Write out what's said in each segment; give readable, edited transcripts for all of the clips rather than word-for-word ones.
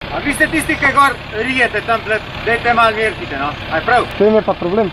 A vi ste tisti, ki gor rijete tam tled, dajte malo merkite, no? Aj prav? To je pa problem.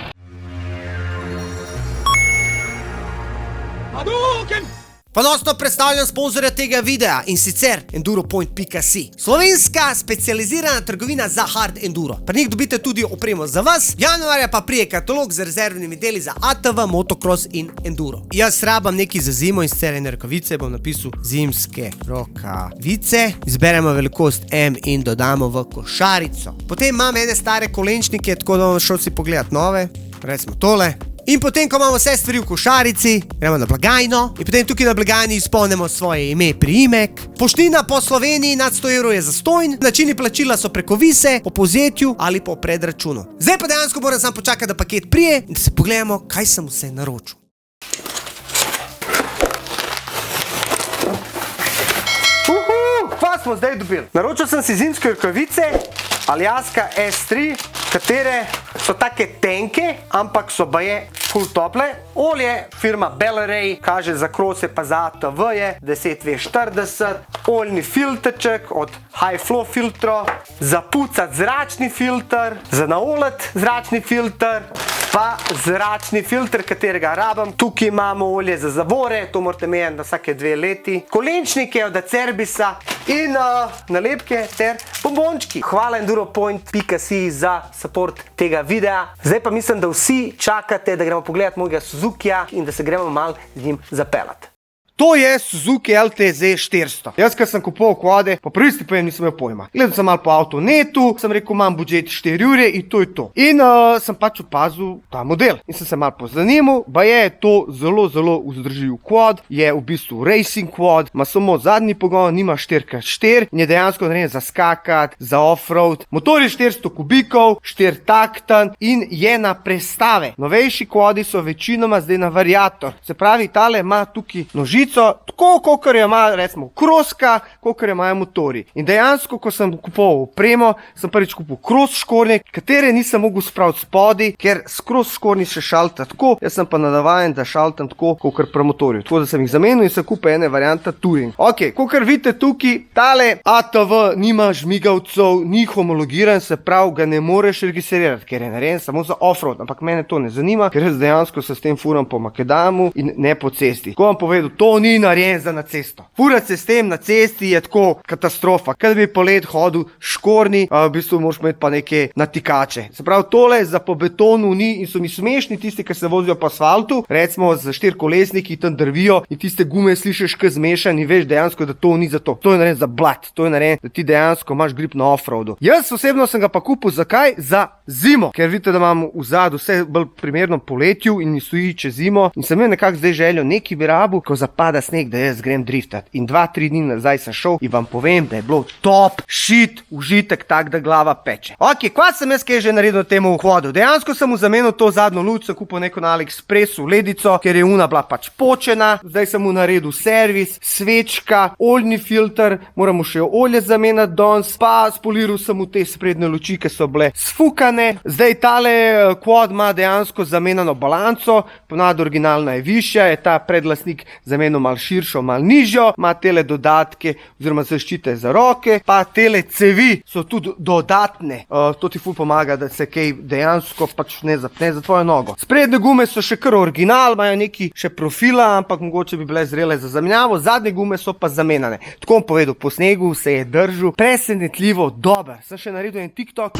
Ponosno predstavljam sponzorja tega videa in sicer enduropoint.si. Slovenska specializirana trgovina za hard enduro. Pri njih dobite tudi opremo za vas. Januarja pa prije katalog z rezervnimi deli za ATV, motocross in enduro. Jaz rabam nekaj za zimo in sicer ene rokavice, bom napisal zimske rokavice. Izberemo velikost M in dodamo v košarico. Potem imam ene stare kolenčnike, tako da bom šel si pogledat nove. Recimo tole. In potem, ko imamo vse stvari v košarici, gremo na blagajno in potem tukaj na blagajni izpolnimo svoje ime, priimek. Poština po Sloveniji nad 100 € je zastonj, načini plačila so preko Vise, po povzetju ali po predračunu. Zdaj pa dejansko moram samo počakati, da paket prije in da se pogledamo, kaj sem vse naročil. Kva smo zdaj dobili? Naročil sem si zimske rokavice, Aljaska S3, katere so take tenke, ampak so baje ful tople. Olje firma Belaray, kaže za krose pa za ATV je 10V40, oljni filtrček od High Flow filtro, za pucat zračni filter, za naolet zračni filter, pa zračni filter, katerega rabam. Tukaj imamo olje za zavore, to morate menjati na vsake 2 leti. Kolenčnike od Acerbisa in nalepke ter bombončki. Hvala enduropoint.si za support tega videa. Zdaj pa mislim, da vsi čakate, da gremo pogledat mojega Suzukija in da se gremo malo z njim zapeljati. To je Suzuki LTZ 400. Jaz, ko sem kupoval kvade, po prvi stvari nisem imel pojma. Gledal sem malo po avtonetu, sem rekel, imam budžet 4 ure in to je to. In sem pač opazil ta model. In sem se malo pozanimal, ba je to zelo, zelo vzdržljiv quad, je v bistvu racing quad, ima samo zadnji pogon, nima 4x4 in je dejansko narejen za skakati, za offroad. Motor je 400 kubikov, 4-takten in je na prestave. Novejši quadi so večinoma zdaj na variator. Se pravi, tale ima tukaj nožico, tako kakor jo ima recimo kroska, kakor jo imajo motori. In dejansko, ko sem kupoval opremo, sem prvič kupil cross škornje, katere nisem mogel spraviti spodi, ker s cross škornji še šalta tako, jaz sem pa navajen, da šaltam tako, kakor pri motorju. Tako da sem jih zamenil in sem kupil ene varianta Touring. Ok, kakor vidite tukaj, tale ATV nima žmigavcev, ni homologiran, se pravi, ga ne moreš registrirati, ker je narejen samo za offroad, ampak mene to ne zanima, ker jaz dejansko se s tem furam po makadamu in ne po cesti. Ko vam povedal, to ni narejen za na cesto. Furati se s tem na cesti je tako katastrofa. Kad bi polet hodil škorni, v bistvu moraš imeti pa neke natikače. Se pravi, tole za po betonu ni in so mi smešni tisti, ki se vozijo po asfaltu, recimo z 4-kolesniki tam drvijo in tiste gume slišiš kaj zmešan in veš dejansko, da to ni za to. To je narejen za blat, to je narejen, da ti dejansko imaš grip na offroadu. Jaz osebno sem ga pa kupil, zakaj? Za zimo, ker vidite, da imam v zadu vse bolj primerno poletju in mi stoji čez zimo in sem imel nekako zdaj željo neki bi rabu, ko zapada sneg, da jaz grem driftat. In 2-3 dni nazaj sem šel in vam povem, da je bilo top, shit, užitek tak, da glava peče. Ok, kva sem jaz kaj že naredil na temu vhodu? Dejansko sem mu zamenil to zadnjo luč, sem kupil neko na AliExpressu ledico, ker je una bila pač počena, zdaj sem mu naredil servis, svečka, oljni filter, moram mu še olje zamenjati danes, pa spoliral sem mu te sprednje luči, ki so bile sfukane. Zdaj tale quad ima dejansko zamenjano balanco, ponavadi originalna je višja, je ta predlastnik zamenil malo širšo, malo nižjo, ima tele dodatke oziroma zaščite za roke, pa tele cevi so tudi dodatne. To ti ful pomaga, da se kaj dejansko pač ne zapne za tvojo nogo. Sprednje gume so še kar original, imajo neki še profila, ampak mogoče bi bile zrele za zamenjavo, zadnje gume so pa zamenjane. Tako bom povedal, po snegu se je držal presenetljivo dober. Sem še naredil en TikTok.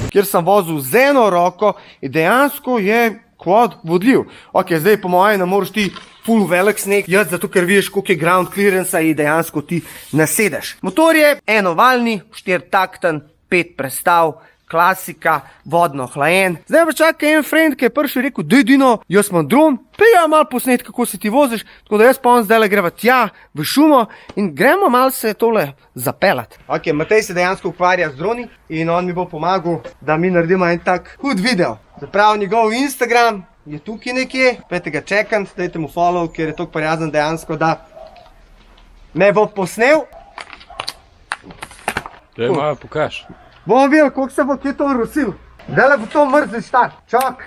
Kjer sem vozil z eno roko in dejansko je quad vodljiv. Ok, zdaj po mojem ne moraš ti full velik sneg jeti, zato ker vidiš, koliko je ground clearance in dejansko ti nasedeš. Motor je enovaljni, 4-takten, 5 prestav, klasika, vodno hlajen. Zdaj pa čaka en friend, ki je prišel in rekel, dej Dino, jaz imam dron, prija malo posnet, kako se ti voziš, tako da jaz pa on zdaj greva tja v šumo in gremo malo se tole zapeljati. Ok, Matej se dejansko ukvarja z droni in on mi bo pomagal, da mi naredimo en tak hud video. Zaprav njegov Instagram je tukaj nekje, pejte ga čekant, dajte mu follow, ker je toliko prijazen dejansko, da me bo posnel. Daj malo pokaž. Bomo videli, koliko se bo kje to rosil. Dele bo to mrzli star. Čak.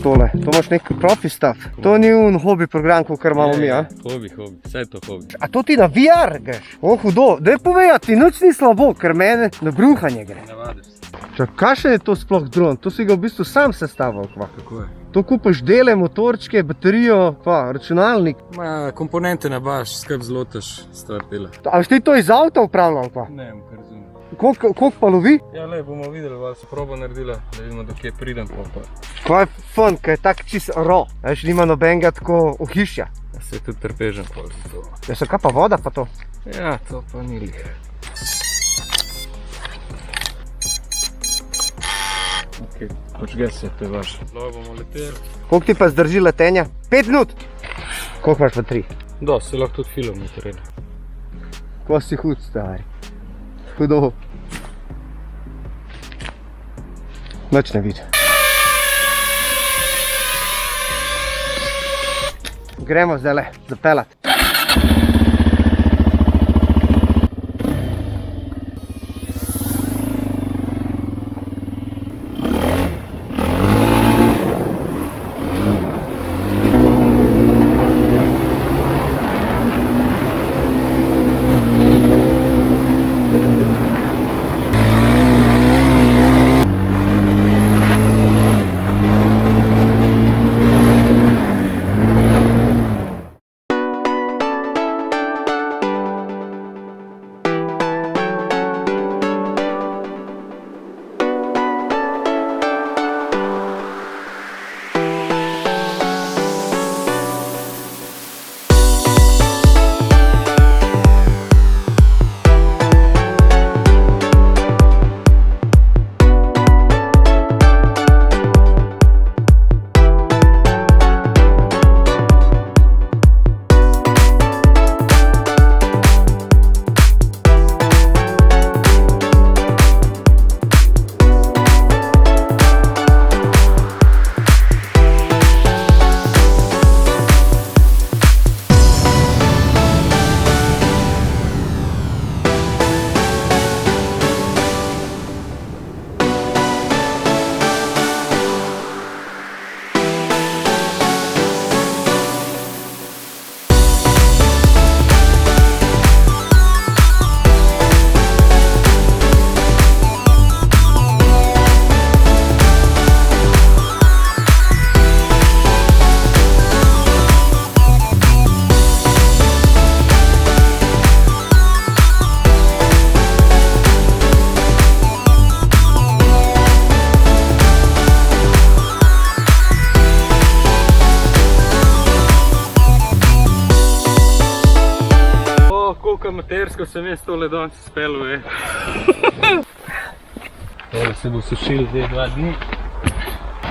tole? To imaš nek profi stav. To ni un hobi program, kar imamo mi, a? Hobi, vse je to hobi. A to ti na VR greš? O, hudo. Daj povej, a ti nič ni slabo, ker mene na bruhanje gre. Navadiš se. Kakšen je to sploh dron? To si ga v bistvu sam sestavil, kva? Tako je. To kupaš dele, motorčke, baterijo, pa računalnik. Ma, komponente nabaš, skrb zlotaš, stvar dela. A veš ti to iz avta upravljal, pa? Ne vem, kar razumem. Koliko pa lovi? Ja, le, bomo videli, vala se proba naredila, da vidimo, do kje pridem pa. Kva je fun, kaj je tak čist raw. Veš, nima nobenega tako ohišja. Ja, se je tudi trpežen pol za to. Ja, so kaj pa voda pa to? Ja, to pa ni lih. Ok, počge se, to je vaš. Dobro bomo leteli. Koliko ti pa zdrži letenja? 5 minut? Koliko imaš pa 3? Da, se lahko tudi film na terenu. Ko si hud, stari. Hudo. Nič ne vidi. Gremo zdajle zapeljati. Amatersko sem jaz tole danes speljal, Tole se bo sušil zdaj 2 dni.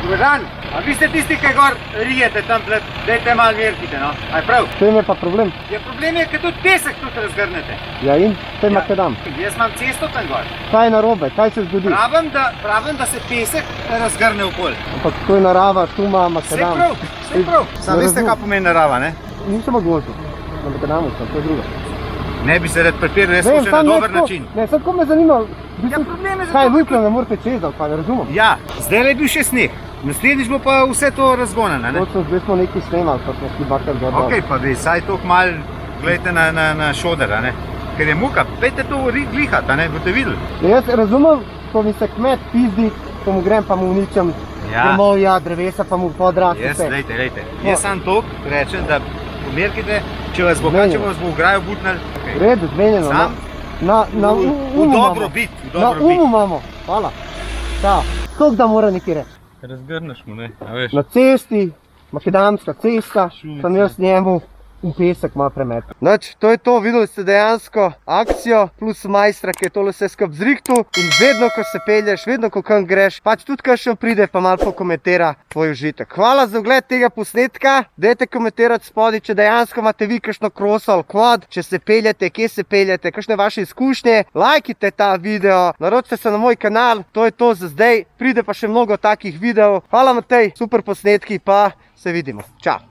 Dobar dan, a vi ste tisti, ki gor rijete tam tled, dajte malo merkite, no? Aj prav? To je pa problem. Ja, problem je, ker tudi pesek tudi razgrnete. Ja in? Kaj ima kaj dam? Jaz imam cesto tam gor. Kaj je narobe? Kaj se zgodi? Pravim, da se pesek razgrne v polj. Ampak to je narava, šuma, Vse makadam. prav, vse prav. Sam Ne veste, razumem. kaj pomeni narava, ne? Nisem ogložil. Na makadamu sem, to je drugo. Ne bi se rad prepiral, jaz sem še na dober način. Ne, samo ko me zanima, Ja, problem je zato, kaj ker- luknja ne morate čez, ali pa ne razumem. Ja, zdaj je bil še sneg. Naslednjič bo pa vse to razgonano, ne? Točno, zdaj smo nekaj snemali, pa smo šli bakar gor. Ok, pa vi saj toliko malo gledajte na šoder, a ne? Ker je muka, pejte to glihati, a ne, boste videli. Jaz razumem, ko mi se kmet pizdi, ko mu grem pa mu uničem grmovja, drevesa pa mu podraste Jaz, vse. lejte. No. Jaz sam toliko rečem, da pomerkite, če vas bo Zmenjeno. kaj, če vas bo v graju butnal. V redu, zmenjeno. Sam? Na V umu dobro imamo. bit, v Na dobro umu bit. imamo, hvala. Čau. Koliko da mora neki reči? Razgrneš mu, ne, a veš. Na cesti, makadamska cesta, Šumica. sem jaz njemu v pesek malo premet. Noč, to je to, videli ste dejansko akcijo, plus majstra, ki je tole vse skupaj zrihtal in vedno, ko se pelješ, vedno, ko kam greš, pač tudi kakšen pride, pa malo pokomentira tvoj užitek. Hvala za ogled tega posnetka, dajte komentirati spodaj, če dejansko imate vi kakšno kroso ali quad, če se peljete, kje se peljete, kakšne vaše izkušnje, lajkite ta video, naročite se na moj kanal, to je to za zdaj, pride pa še mnogo takih videov. Hvala Matej, super posnetki, pa se vidimo. Čau!